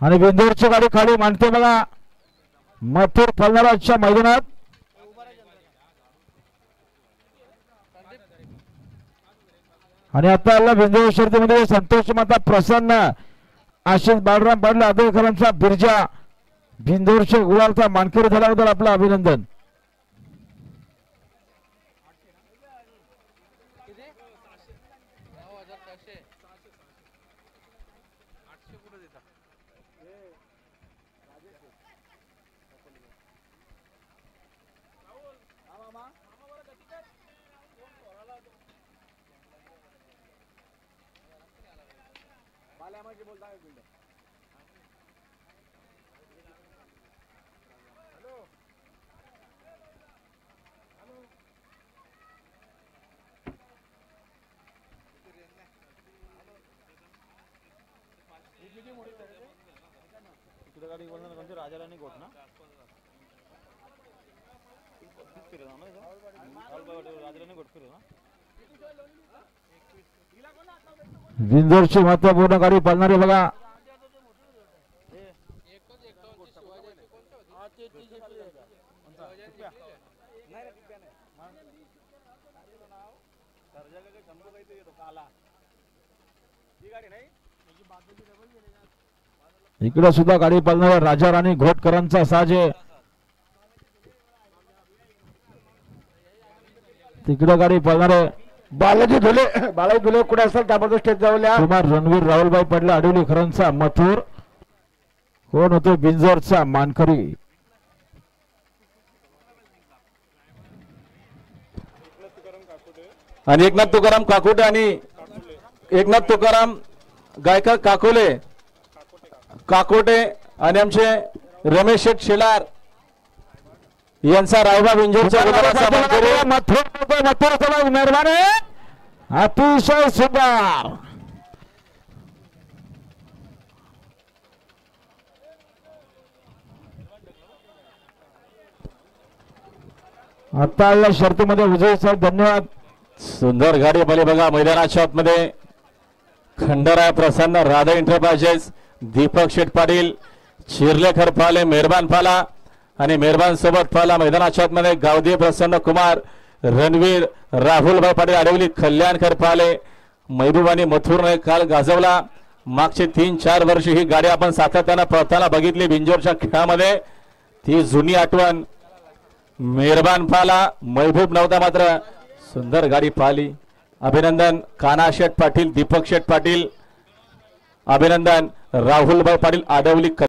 आणि बिंदूरची गाडी खाली मांडते बघा मथुर फलनाराच्या मैदानात। आणि आता आला बिंदूर शर्यतीमध्ये संतोष माता प्रसन्न आशिष बाळराम पाटील आदळकरांचा बिरजा बिंदूरच्या गुलालचा मानकरी झाल्याबद्दल आपलं अभिनंदन। राजाराणी गोट ना राजाराणी गोट फिर बिंदूरची महत्वपूर्ण गाडी पळणारी बघा इकडे सुद्धा गाडी पळणार राजा राणी घोटकरांचा साज आहे। तिकडे गाडी पळणार बालाजी धुले कुठे असेल त्याबद्दल स्टेज जाऊया कुमार रणवीर राहुलबाई पडला आडवलीकरांचा मथुर कोण होतो बिंजोरचा मानकरी। आणि एकनाथ तुकाराम काकोटे आणि एकनाथ तुकाराम गायकर काकोटे आणि आमचे रमेश शेठ शेलार यांचा रायबा बिंजोरच्या मथुर मेहरबानी अतिशय सुंदर। आता या शर्तीमध्ये विजय साहेब धन्यवाद। सुंदर गाडी पहिले बघा मैदानाच्या आतमध्ये खंडराय प्रसन्न राधा एंटरप्राइजेस दीपक शेठ पाटील चिरलेखर फाले मेहरबान फाला आणि मेहरबान सोबत फाला मैदानाच्या आतमध्ये गावदेव प्रसन्न कुमार रणवीर राहुलभाई पाटील आडवली कल्याणकर फाले महबूब आणि मथुरने काल गाजवला। मागचे 3-4 वर्ष ही गाडी आपण सातत्याने पळताना बघितली बिंजोरच्या खेळामध्ये ती जुनी आठवण। मेहरबान फाला महबूब नव्हता मात्र सुंदर गाडी पाहिली। अभिनंदन काना शेठ पाटील दीपक शेठ पाटील अभिनंदन राहुलभाई पाटील आडवली।